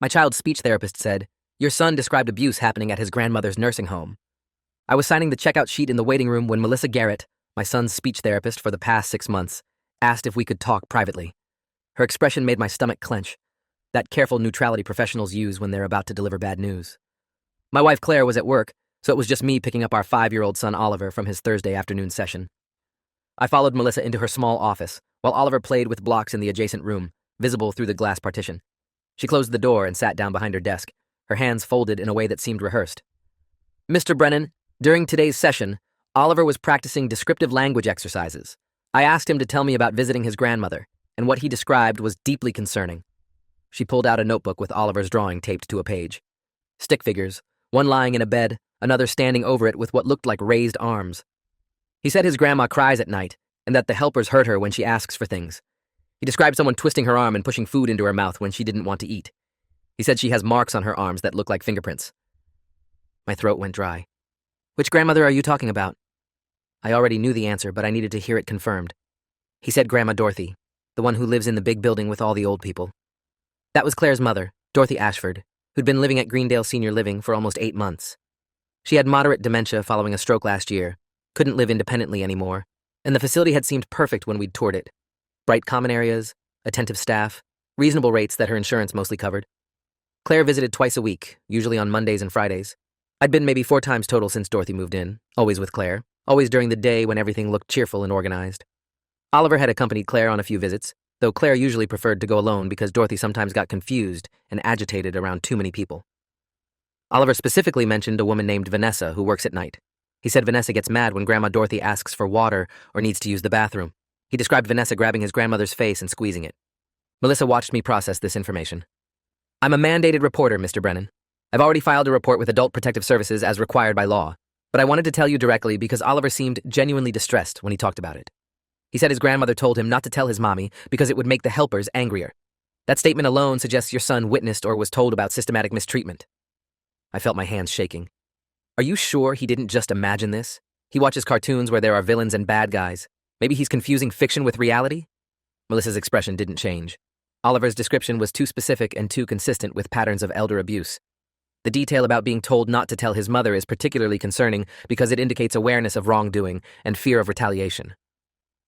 My child's speech therapist said, "Your son described abuse happening at his grandmother's nursing home." I was signing the checkout sheet in the waiting room when Melissa Garrett, my son's speech therapist for the past 6 months, asked if we could talk privately. Her expression made my stomach clench, that careful neutrality professionals use when they're about to deliver bad news. My wife Claire was at work, so it was just me picking up our 5-year-old son Oliver from his Thursday afternoon session. I followed Melissa into her small office, while Oliver played with blocks in the adjacent room, visible through the glass partition. She closed the door and sat down behind her desk, her hands folded in a way that seemed rehearsed. "Mr. Brennan, during today's session, Oliver was practicing descriptive language exercises. I asked him to tell me about visiting his grandmother, and what he described was deeply concerning." She pulled out a notebook with Oliver's drawing taped to a page. Stick figures, one lying in a bed, another standing over it with what looked like raised arms. He said his grandma cries at night, and that the helpers hurt her when she asks for things. He described someone twisting her arm and pushing food into her mouth when she didn't want to eat. He said she has marks on her arms that look like fingerprints. My throat went dry. "Which grandmother are you talking about?" I already knew the answer, but I needed to hear it confirmed. He said Grandma Dorothy, the one who lives in the big building with all the old people. That was Claire's mother, Dorothy Ashford, who'd been living at Greendale Senior Living for almost 8 months. She had moderate dementia following a stroke last year, couldn't live independently anymore, and the facility had seemed perfect when we'd toured it. Bright common areas, attentive staff, reasonable rates that her insurance mostly covered. Claire visited twice a week, usually on Mondays and Fridays. I'd been maybe 4 times total since Dorothy moved in, always with Claire, always during the day when everything looked cheerful and organized. Oliver had accompanied Claire on a few visits, though Claire usually preferred to go alone because Dorothy sometimes got confused and agitated around too many people. Oliver specifically mentioned a woman named Vanessa who works at night. He said Vanessa gets mad when Grandma Dorothy asks for water or needs to use the bathroom. He described Vanessa grabbing his grandmother's face and squeezing it. Melissa watched me process this information. "I'm a mandated reporter, Mr. Brennan. I've already filed a report with Adult Protective Services as required by law, but I wanted to tell you directly because Oliver seemed genuinely distressed when he talked about it. He said his grandmother told him not to tell his mommy because it would make the helpers angrier. That statement alone suggests your son witnessed or was told about systematic mistreatment." I felt my hands shaking. Are you sure he didn't just imagine this? He watches cartoons where there are villains and bad guys. Maybe he's confusing fiction with reality? Melissa's expression didn't change. Oliver's description was too specific and too consistent with patterns of elder abuse. The detail about being told not to tell his mother is particularly concerning because it indicates awareness of wrongdoing and fear of retaliation.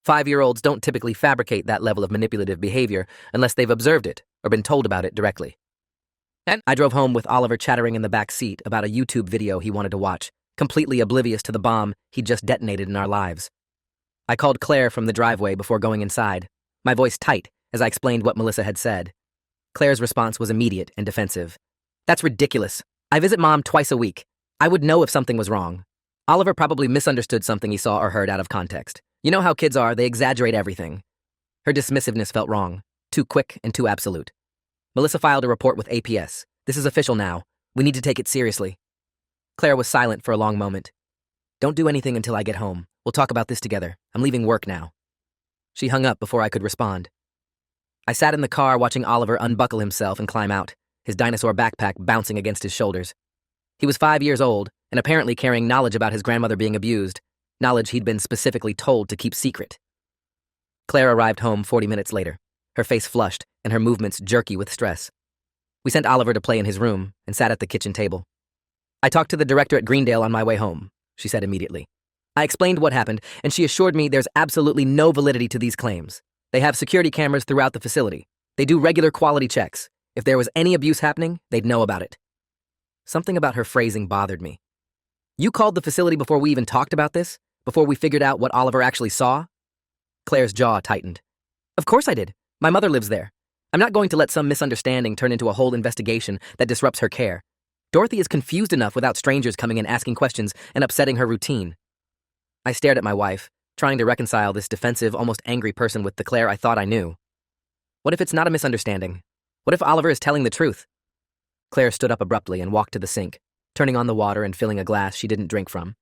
5-year-olds don't typically fabricate that level of manipulative behavior unless they've observed it or been told about it directly. And I drove home with Oliver chattering in the back seat about a YouTube video he wanted to watch, completely oblivious to the bomb he'd just detonated in our lives. I called Claire from the driveway before going inside, my voice tight as I explained what Melissa had said. Claire's response was immediate and defensive. "That's ridiculous. I visit Mom twice a week. I would know if something was wrong." Oliver probably misunderstood something he saw or heard out of context. You know how kids are, they exaggerate everything. Her dismissiveness felt wrong, too quick and too absolute. Melissa filed a report with APS. This is official now. We need to take it seriously. Claire was silent for a long moment. "Don't do anything until I get home. We'll talk about this together. I'm leaving work now." She hung up before I could respond. I sat in the car watching Oliver unbuckle himself and climb out, his dinosaur backpack bouncing against his shoulders. He was 5 years old and apparently carrying knowledge about his grandmother being abused, knowledge he'd been specifically told to keep secret. Claire arrived home 40 minutes later, her face flushed and her movements jerky with stress. We sent Oliver to play in his room and sat at the kitchen table. "I talked to the director at Greendale on my way home," she said immediately. "I explained what happened, and she assured me there's absolutely no validity to these claims. They have security cameras throughout the facility. They do regular quality checks. If there was any abuse happening, they'd know about it." Something about her phrasing bothered me. "You called the facility before we even talked about this? Before we figured out what Oliver actually saw?" Claire's jaw tightened. "Of course I did. My mother lives there. I'm not going to let some misunderstanding turn into a whole investigation that disrupts her care. Dorothy is confused enough without strangers coming in asking questions and upsetting her routine." I stared at my wife, trying to reconcile this defensive, almost angry person with the Claire I thought I knew. What if it's not a misunderstanding? What if Oliver is telling the truth? Claire stood up abruptly and walked to the sink, turning on the water and filling a glass she didn't drink from.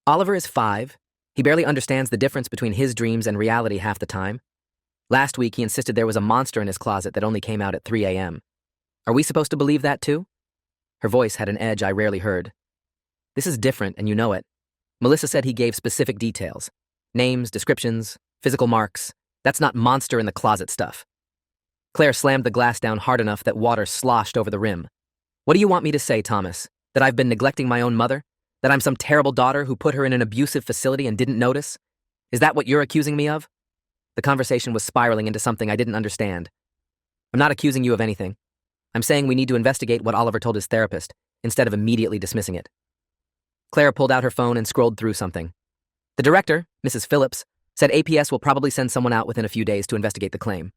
"Oliver is 5. He barely understands the difference between his dreams and reality half the time. Last week, he insisted there was a monster in his closet that only came out at 3 a.m. Are we supposed to believe that too?" Her voice had an edge I rarely heard. "This is different, and you know it. Melissa said he gave specific details. Names, descriptions, physical marks. That's not monster in the closet stuff." Claire slammed the glass down hard enough that water sloshed over the rim. What do you want me to say, Thomas? That I've been neglecting my own mother? That I'm some terrible daughter who put her in an abusive facility and didn't notice? Is that what you're accusing me of? The conversation was spiraling into something I didn't understand. I'm not accusing you of anything. I'm saying we need to investigate what Oliver told his therapist, instead of immediately dismissing it. Claire pulled out her phone and scrolled through something. The director, Mrs. Phillips, said APS will probably send someone out within a few days to investigate the claim.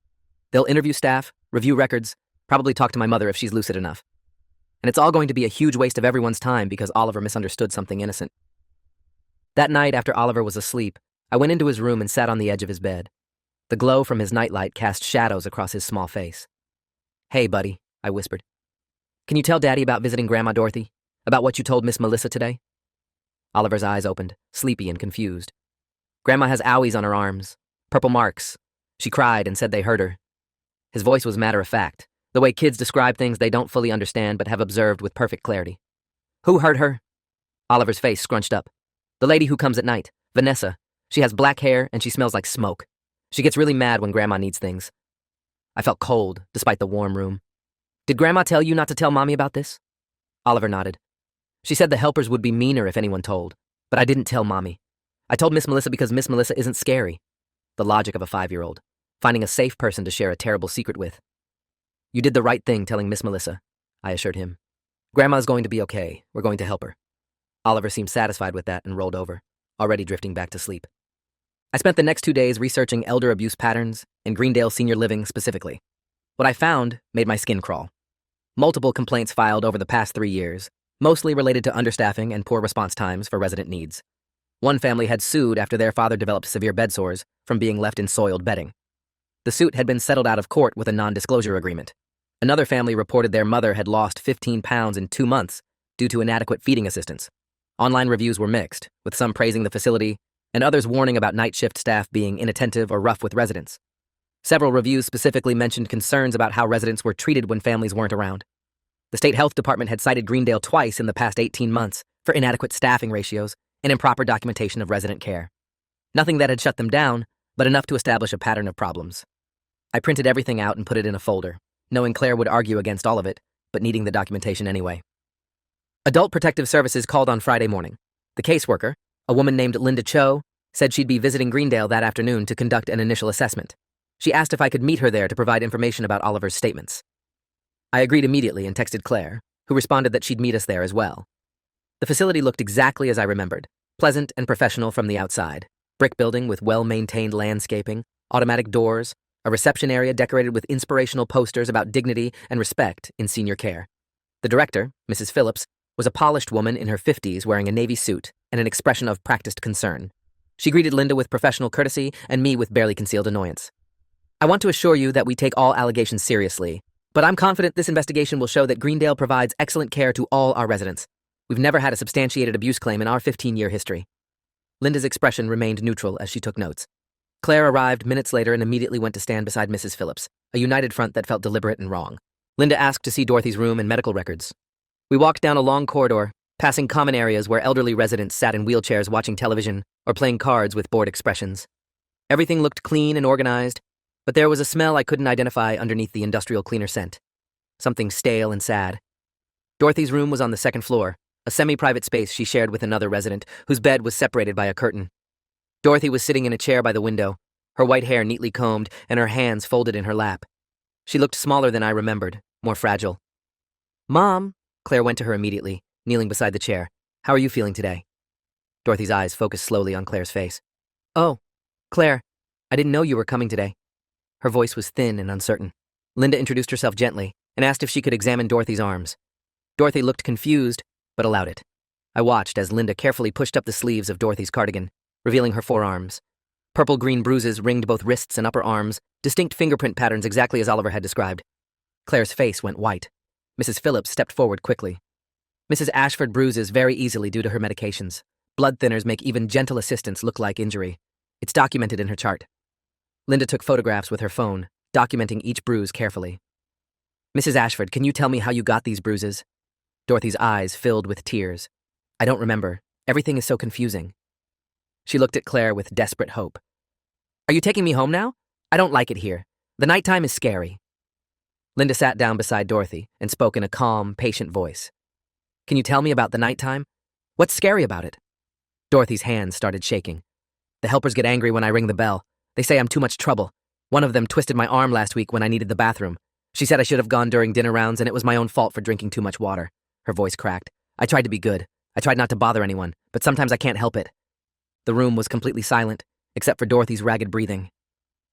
They'll interview staff, review records, probably talk to my mother if she's lucid enough. And it's all going to be a huge waste of everyone's time because Oliver misunderstood something innocent. That night, after Oliver was asleep, I went into his room and sat on the edge of his bed. The glow from his nightlight cast shadows across his small face. "Hey, buddy," I whispered. "Can you tell Daddy about visiting Grandma Dorothy? About what you told Miss Melissa today?" Oliver's eyes opened, sleepy and confused. "Grandma has owies on her arms. Purple marks. She cried and said they hurt her." His voice was matter-of-fact, the way kids describe things they don't fully understand but have observed with perfect clarity. "Who hurt her?" Oliver's face scrunched up. "The lady who comes at night, Vanessa. She has black hair and she smells like smoke. She gets really mad when Grandma needs things." I felt cold, despite the warm room. "Did Grandma tell you not to tell Mommy about this?" Oliver nodded. "She said the helpers would be meaner if anyone told, but I didn't tell Mommy. I told Miss Melissa because Miss Melissa isn't scary." The logic of a 5-year-old, finding a safe person to share a terrible secret with. "You did the right thing telling Miss Melissa," I assured him. "Grandma's going to be okay. We're going to help her." Oliver seemed satisfied with that and rolled over, already drifting back to sleep. I spent the next 2 days researching elder abuse patterns, in Greendale Senior Living specifically. What I found made my skin crawl. Multiple complaints filed over the past 3 years, mostly related to understaffing and poor response times for resident needs. One family had sued after their father developed severe bed sores from being left in soiled bedding. The suit had been settled out of court with a non-disclosure agreement. Another family reported their mother had lost 15 pounds in 2 months due to inadequate feeding assistance. Online reviews were mixed, with some praising the facility and others warning about night shift staff being inattentive or rough with residents. Several reviews specifically mentioned concerns about how residents were treated when families weren't around. The state health department had cited Greendale twice in the past 18 months for inadequate staffing ratios and improper documentation of resident care. Nothing that had shut them down, but enough to establish a pattern of problems. I printed everything out and put it in a folder, knowing Claire would argue against all of it, but needing the documentation anyway. Adult Protective Services called on Friday morning. The caseworker, a woman named Linda Cho, said she'd be visiting Greendale that afternoon to conduct an initial assessment. She asked if I could meet her there to provide information about Oliver's statements. I agreed immediately and texted Claire, who responded that she'd meet us there as well. The facility looked exactly as I remembered, pleasant and professional from the outside. Brick building with well-maintained landscaping, automatic doors, a reception area decorated with inspirational posters about dignity and respect in senior care. The director, Mrs. Phillips, was a polished woman in her 50s wearing a navy suit and an expression of practiced concern. She greeted Linda with professional courtesy and me with barely concealed annoyance. "I want to assure you that we take all allegations seriously, but I'm confident this investigation will show that Greendale provides excellent care to all our residents. We've never had a substantiated abuse claim in our 15-year history." Linda's expression remained neutral as she took notes. Claire arrived minutes later and immediately went to stand beside Mrs. Phillips, a united front that felt deliberate and wrong. Linda asked to see Dorothy's room and medical records. We walked down a long corridor, passing common areas where elderly residents sat in wheelchairs watching television or playing cards with bored expressions. Everything looked clean and organized, but there was a smell I couldn't identify underneath the industrial cleaner scent. Something stale and sad. Dorothy's room was on the second floor, a semi-private space she shared with another resident whose bed was separated by a curtain. Dorothy was sitting in a chair by the window, her white hair neatly combed and her hands folded in her lap. She looked smaller than I remembered, more fragile. "Mom," Claire went to her immediately, kneeling beside the chair. "How are you feeling today?" Dorothy's eyes focused slowly on Claire's face. "Oh, Claire, I didn't know you were coming today." Her voice was thin and uncertain. Linda introduced herself gently and asked if she could examine Dorothy's arms. Dorothy looked confused, but allowed it. I watched as Linda carefully pushed up the sleeves of Dorothy's cardigan, revealing her forearms. Purple-green bruises ringed both wrists and upper arms, distinct fingerprint patterns exactly as Oliver had described. Claire's face went white. Mrs. Phillips stepped forward quickly. "Mrs. Ashford bruises very easily due to her medications. Blood thinners make even gentle assistance look like injury. It's documented in her chart." Linda took photographs with her phone, documenting each bruise carefully. "Mrs. Ashford, can you tell me how you got these bruises?" Dorothy's eyes filled with tears. "I don't remember. Everything is so confusing." She looked at Claire with desperate hope. "Are you taking me home now? I don't like it here. The nighttime is scary." Linda sat down beside Dorothy and spoke in a calm, patient voice. Can you tell me about the nighttime? What's scary about it? Dorothy's hands started shaking. The helpers get angry when I ring the bell. They say I'm too much trouble. One of them twisted my arm last week when I needed the bathroom. She said I should have gone during dinner rounds and it was my own fault for drinking too much water. Her voice cracked. I tried to be good. I tried not to bother anyone, but sometimes I can't help it. The room was completely silent, except for Dorothy's ragged breathing.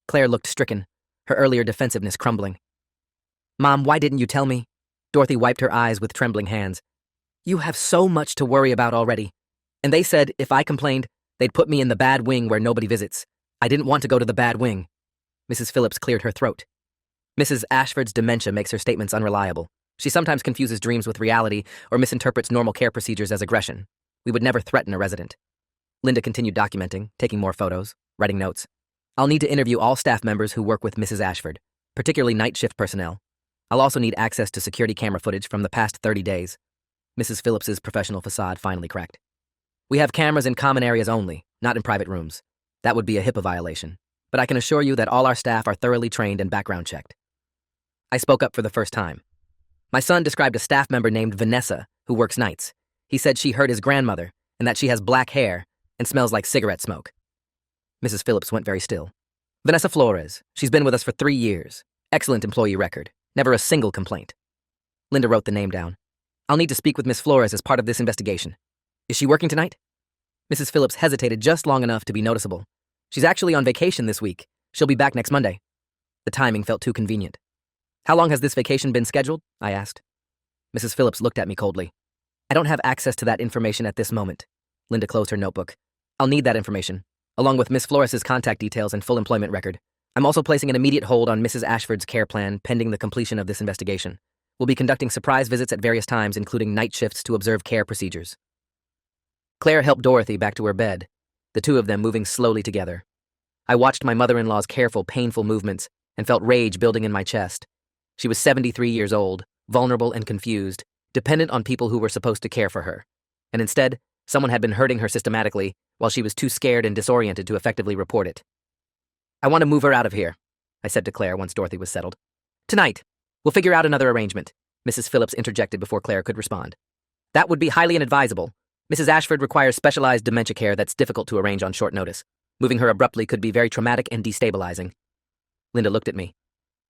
Claire looked stricken, her earlier defensiveness crumbling. Mom, why didn't you tell me? Dorothy wiped her eyes with trembling hands. You have so much to worry about already. And they said if I complained, they'd put me in the bad wing where nobody visits. I didn't want to go to the bad wing. Mrs. Phillips cleared her throat. Mrs. Ashford's dementia makes her statements unreliable. She sometimes confuses dreams with reality or misinterprets normal care procedures as aggression. We would never threaten a resident. Linda continued documenting, taking more photos, writing notes. I'll need to interview all staff members who work with Mrs. Ashford, particularly night shift personnel. I'll also need access to security camera footage from the past 30 days. Mrs. Phillips's professional facade finally cracked. We have cameras in common areas only, not in private rooms. That would be a HIPAA violation. But I can assure you that all our staff are thoroughly trained and background checked. I spoke up for the first time. My son described a staff member named Vanessa, who works nights. He said she hurt his grandmother and that she has black hair and smells like cigarette smoke. Mrs. Phillips went very still. Vanessa Flores. She's been with us for 3 years. Excellent employee record. Never a single complaint. Linda wrote the name down. I'll need to speak with Miss Flores as part of this investigation. Is she working tonight? Mrs. Phillips hesitated just long enough to be noticeable. She's actually on vacation this week. She'll be back next Monday. The timing felt too convenient. How long has this vacation been scheduled? I asked. Mrs. Phillips looked at me coldly. I don't have access to that information at this moment. Linda closed her notebook. I'll need that information, along with Miss Flores's contact details and full employment record. I'm also placing an immediate hold on Mrs. Ashford's care plan pending the completion of this investigation. We'll be conducting surprise visits at various times, including night shifts to observe care procedures. Claire helped Dorothy back to her bed, the two of them moving slowly together. I watched my mother-in-law's careful, painful movements and felt rage building in my chest. She was 73 years old, vulnerable and confused, dependent on people who were supposed to care for her. And instead, someone had been hurting her systematically while she was too scared and disoriented to effectively report it. I want to move her out of here, I said to Claire once Dorothy was settled. Tonight. We'll figure out another arrangement, Mrs. Phillips interjected before Claire could respond. That would be highly inadvisable. Mrs. Ashford requires specialized dementia care that's difficult to arrange on short notice. Moving her abruptly could be very traumatic and destabilizing. Linda looked at me.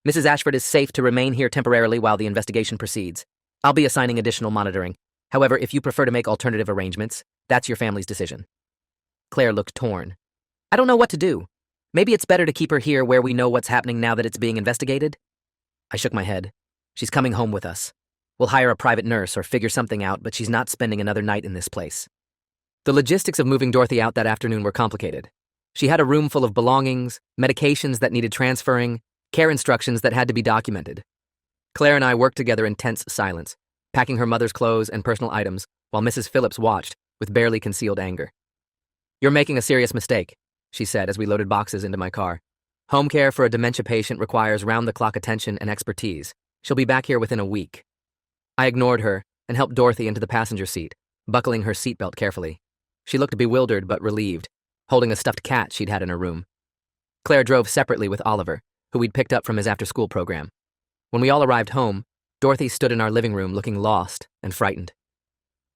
Mrs. Ashford is safe to remain here temporarily while the investigation proceeds. I'll be assigning additional monitoring. However, if you prefer to make alternative arrangements, that's your family's decision. Claire looked torn. I don't know what to do. Maybe it's better to keep her here where we know what's happening now that it's being investigated? I shook my head. She's coming home with us. We'll hire a private nurse or figure something out, but she's not spending another night in this place. The logistics of moving Dorothy out that afternoon were complicated. She had a room full of belongings, medications that needed transferring, care instructions that had to be documented. Claire and I worked together in tense silence, packing her mother's clothes and personal items, while Mrs. Phillips watched, with barely concealed anger. You're making a serious mistake, she said as we loaded boxes into my car. Home care for a dementia patient requires round-the-clock attention and expertise. She'll be back here within a week. I ignored her and helped Dorothy into the passenger seat, buckling her seatbelt carefully. She looked bewildered but relieved, holding a stuffed cat she'd had in her room. Claire drove separately with Oliver, who we'd picked up from his after-school program. When we all arrived home, Dorothy stood in our living room looking lost and frightened.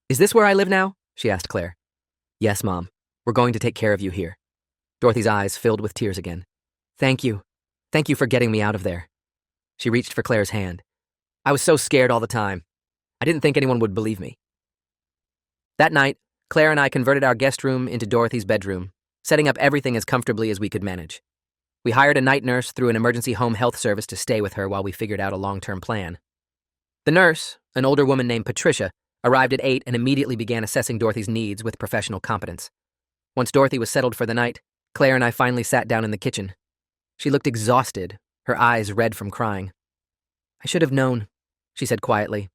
Is this where I live now? She asked Claire. Yes, Mom. We're going to take care of you here. Dorothy's eyes filled with tears again. Thank you. Thank you for getting me out of there. She reached for Claire's hand. I was so scared all the time. I didn't think anyone would believe me. That night, Claire and I converted our guest room into Dorothy's bedroom, setting up everything as comfortably as we could manage. We hired a night nurse through an emergency home health service to stay with her while we figured out a long-term plan. The nurse, an older woman named Patricia, arrived at 8 and immediately began assessing Dorothy's needs with professional competence. Once Dorothy was settled for the night, Claire and I finally sat down in the kitchen. She looked exhausted, her eyes red from crying. I should have known, she said quietly.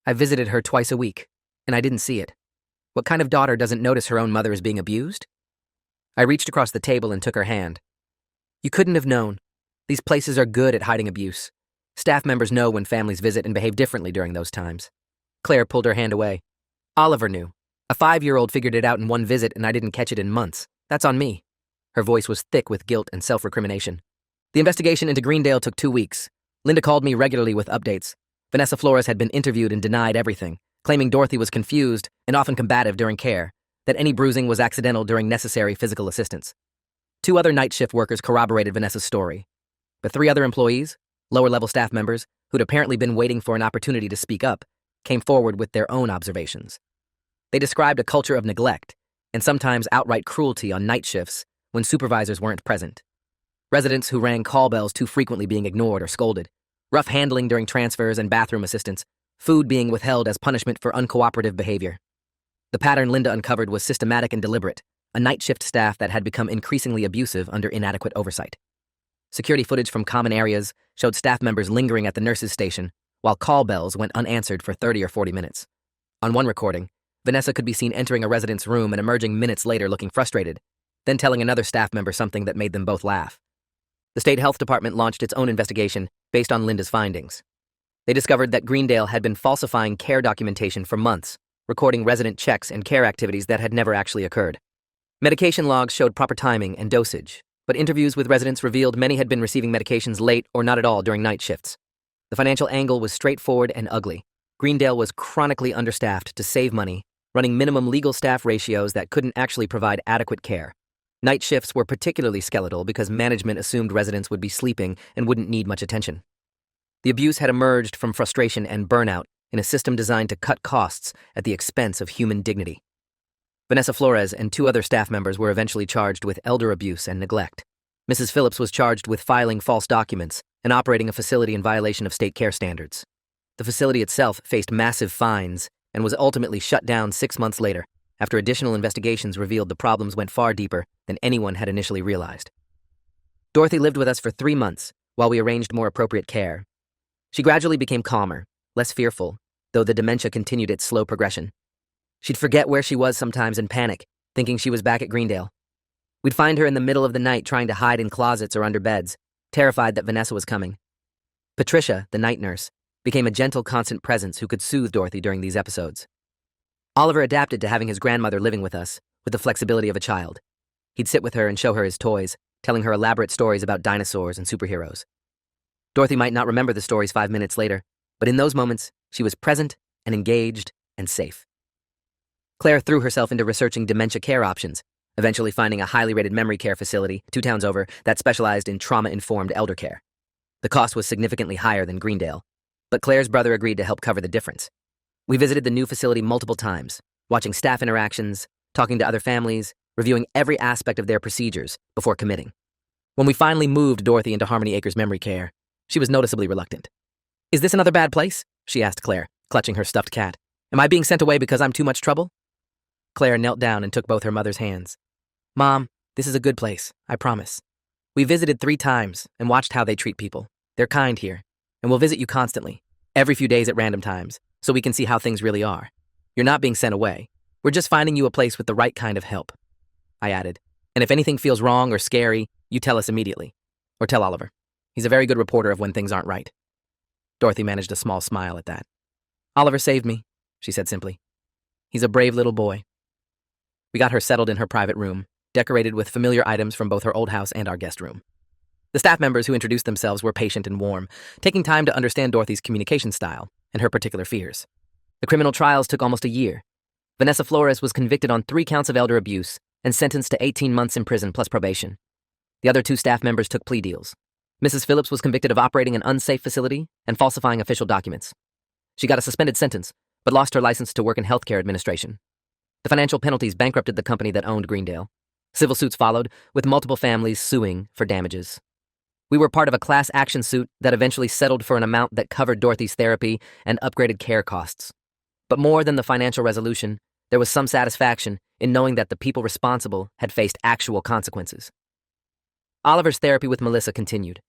I visited her twice a week, and I didn't see it. What kind of daughter doesn't notice her own mother is being abused? I reached across the table and took her hand. You couldn't have known. These places are good at hiding abuse. Staff members know when families visit and behave differently during those times. Claire pulled her hand away. Oliver knew. A 5-year-old figured it out in one visit and I didn't catch it in months. That's on me. Her voice was thick with guilt and self-recrimination. The investigation into Greendale took 2 weeks. Linda called me regularly with updates. Vanessa Flores had been interviewed and denied everything, claiming Dorothy was confused and often combative during care, that any bruising was accidental during necessary physical assistance. 2 other night shift workers corroborated Vanessa's story. But 3 other employees, lower-level staff members, who'd apparently been waiting for an opportunity to speak up, came forward with their own observations. They described a culture of neglect and sometimes outright cruelty on night shifts when supervisors weren't present. Residents who rang call bells too frequently being ignored or scolded, rough handling during transfers and bathroom assistance, food being withheld as punishment for uncooperative behavior. The pattern Linda uncovered was systematic and deliberate, a night shift staff that had become increasingly abusive under inadequate oversight. Security footage from common areas showed staff members lingering at the nurse's station, while call bells went unanswered for 30 or 40 minutes. On one recording, Vanessa could be seen entering a resident's room and emerging minutes later looking frustrated, then telling another staff member something that made them both laugh. The state health department launched its own investigation based on Linda's findings. They discovered that Greendale had been falsifying care documentation for months, recording resident checks and care activities that had never actually occurred. Medication logs showed proper timing and dosage, but interviews with residents revealed many had been receiving medications late or not at all during night shifts. The financial angle was straightforward and ugly. Greendale was chronically understaffed to save money, running minimum legal staff ratios that couldn't actually provide adequate care. Night shifts were particularly skeletal because management assumed residents would be sleeping and wouldn't need much attention. The abuse had emerged from frustration and burnout in a system designed to cut costs at the expense of human dignity. Vanessa Flores and 2 other staff members were eventually charged with elder abuse and neglect. Mrs. Phillips was charged with filing false documents and operating a facility in violation of state care standards. The facility itself faced massive fines and was ultimately shut down 6 months later, after additional investigations revealed the problems went far deeper than anyone had initially realized. Dorothy lived with us for 3 months while we arranged more appropriate care. She gradually became calmer, less fearful, though the dementia continued its slow progression. She'd forget where she was sometimes and panic, thinking she was back at Greendale. We'd find her in the middle of the night trying to hide in closets or under beds, terrified that Vanessa was coming. Patricia, the night nurse, became a gentle, constant presence who could soothe Dorothy during these episodes. Oliver adapted to having his grandmother living with us, with the flexibility of a child. He'd sit with her and show her his toys, telling her elaborate stories about dinosaurs and superheroes. Dorothy might not remember the stories 5 minutes later, but in those moments, she was present and engaged and safe. Claire threw herself into researching dementia care options, eventually finding a highly rated memory care facility 2 towns over that specialized in trauma-informed elder care. The cost was significantly higher than Greendale, but Claire's brother agreed to help cover the difference. We visited the new facility multiple times, watching staff interactions, talking to other families, reviewing every aspect of their procedures before committing. When we finally moved Dorothy into Harmony Acres memory care, she was noticeably reluctant. "Is this another bad place?" she asked Claire, clutching her stuffed cat. "Am I being sent away because I'm too much trouble?" Claire knelt down and took both her mother's hands. "Mom, this is a good place, I promise. We visited 3 times and watched how they treat people. They're kind here, and we'll visit you constantly, every few days at random times, so we can see how things really are. You're not being sent away. We're just finding you a place with the right kind of help," I added. "And if anything feels wrong or scary, you tell us immediately. Or tell Oliver. He's a very good reporter of when things aren't right." Dorothy managed a small smile at that. "Oliver saved me," she said simply. "He's a brave little boy." We got her settled in her private room, decorated with familiar items from both her old house and our guest room. The staff members who introduced themselves were patient and warm, taking time to understand Dorothy's communication style and her particular fears. The criminal trials took almost a year. Vanessa Flores was convicted on 3 counts of elder abuse and sentenced to 18 months in prison plus probation. The other 2 staff members took plea deals. Mrs. Phillips was convicted of operating an unsafe facility and falsifying official documents. She got a suspended sentence, but lost her license to work in healthcare administration. The financial penalties bankrupted the company that owned Greendale. Civil suits followed, with multiple families suing for damages. We were part of a class action suit that eventually settled for an amount that covered Dorothy's therapy and upgraded care costs. But more than the financial resolution, there was some satisfaction in knowing that the people responsible had faced actual consequences. Oliver's therapy with Melissa continued.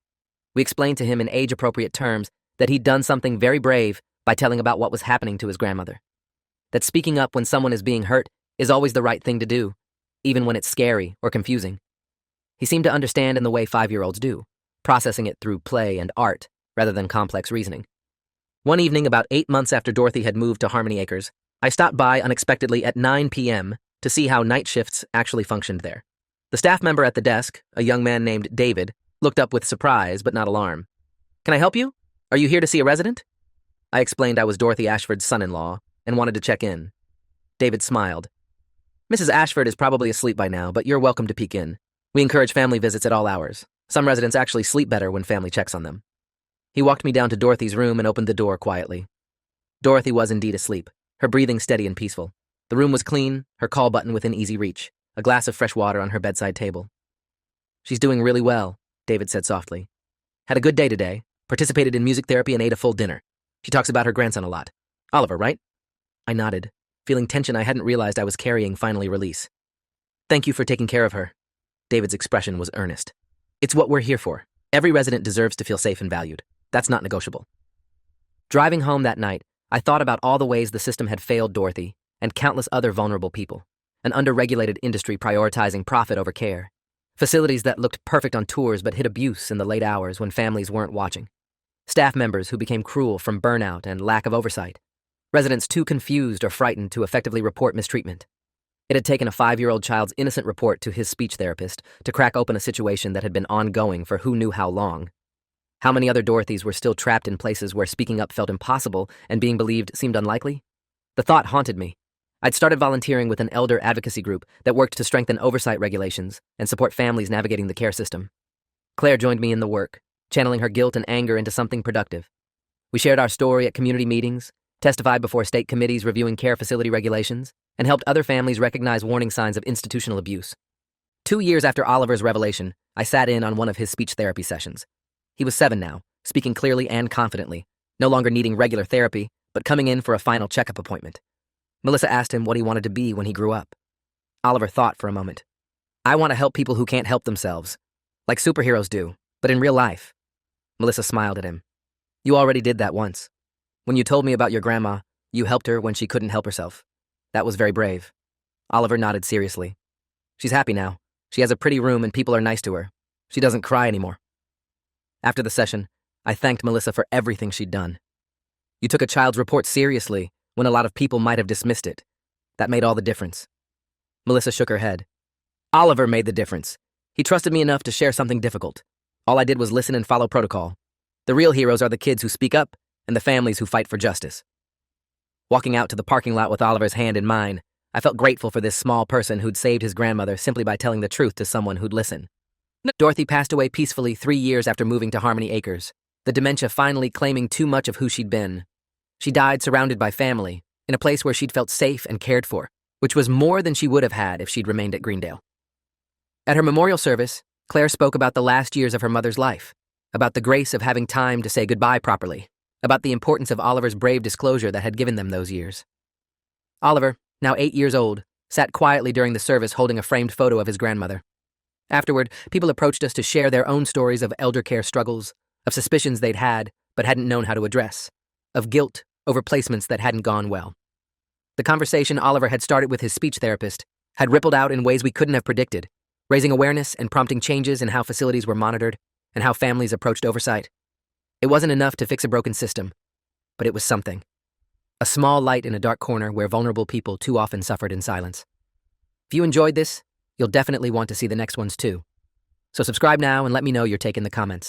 We explained to him in age-appropriate terms that he'd done something very brave by telling about what was happening to his grandmother. That speaking up when someone is being hurt is always the right thing to do, even when it's scary or confusing. He seemed to understand in the way 5-year-olds do, processing it through play and art rather than complex reasoning. One evening, about 8 months after Dorothy had moved to Harmony Acres, I stopped by unexpectedly at 9 p.m. to see how night shifts actually functioned there. The staff member at the desk, a young man named David, looked up with surprise but not alarm. "Can I help you?" Are you here to see a resident? I explained I was Dorothy Ashford's son-in-law and wanted to check in. David smiled. Mrs. Ashford is probably asleep by now, but you're welcome to peek in. We encourage family visits at all hours. Some residents actually sleep better when family checks on them. He walked me down to Dorothy's room and opened the door quietly. Dorothy was indeed asleep, her breathing steady and peaceful. The room was clean, her call button within easy reach, a glass of fresh water on her bedside table. She's doing really well, David said softly. Had a good day today, participated in music therapy and ate a full dinner. She talks about her grandson a lot. Oliver, right? I nodded, feeling tension I hadn't realized I was carrying finally release. Thank you for taking care of her. David's expression was earnest. It's what we're here for. Every resident deserves to feel safe and valued. That's not negotiable. Driving home that night, I thought about all the ways the system had failed Dorothy and countless other vulnerable people. An under-regulated industry prioritizing profit over care. Facilities that looked perfect on tours but hid abuse in the late hours when families weren't watching. Staff members who became cruel from burnout and lack of oversight. Residents too confused or frightened to effectively report mistreatment. It had taken a 5-year-old child's innocent report to his speech therapist to crack open a situation that had been ongoing for who knew how long. How many other Dorothys were still trapped in places where speaking up felt impossible and being believed seemed unlikely? The thought haunted me. I'd started volunteering with an elder advocacy group that worked to strengthen oversight regulations and support families navigating the care system. Claire joined me in the work, channeling her guilt and anger into something productive. We shared our story at community meetings, testified before state committees reviewing care facility regulations, and helped other families recognize warning signs of institutional abuse. 2 years after Oliver's revelation, I sat in on one of his speech therapy sessions. He was 7 now, speaking clearly and confidently, no longer needing regular therapy, but coming in for a final checkup appointment. Melissa asked him what he wanted to be when he grew up. Oliver thought for a moment. I want to help people who can't help themselves, like superheroes do, but in real life. Melissa smiled at him. You already did that once. When you told me about your grandma, you helped her when she couldn't help herself. That was very brave. Oliver nodded seriously. She's happy now. She has a pretty room and people are nice to her. She doesn't cry anymore. After the session, I thanked Melissa for everything she'd done. You took a child's report seriously when a lot of people might have dismissed it. That made all the difference. Melissa shook her head. Oliver made the difference. He trusted me enough to share something difficult. All I did was listen and follow protocol. The real heroes are the kids who speak up and the families who fight for justice. Walking out to the parking lot with Oliver's hand in mine, I felt grateful for this small person who'd saved his grandmother simply by telling the truth to someone who'd listen. Dorothy passed away peacefully 3 years after moving to Harmony Acres, the dementia finally claiming too much of who she'd been. She died surrounded by family, in a place where she'd felt safe and cared for, which was more than she would have had if she'd remained at Greendale. At her memorial service, Claire spoke about the last years of her mother's life, about the grace of having time to say goodbye properly, about the importance of Oliver's brave disclosure that had given them those years. Oliver, now 8 years old, sat quietly during the service holding a framed photo of his grandmother. Afterward, people approached us to share their own stories of elder care struggles, of suspicions they'd had but hadn't known how to address, of guilt over placements that hadn't gone well. The conversation Oliver had started with his speech therapist had rippled out in ways we couldn't have predicted, raising awareness and prompting changes in how facilities were monitored and how families approached oversight. It wasn't enough to fix a broken system, but it was something. A small light in a dark corner where vulnerable people too often suffered in silence. If you enjoyed this, you'll definitely want to see the next ones too. So subscribe now and let me know your take in the comments.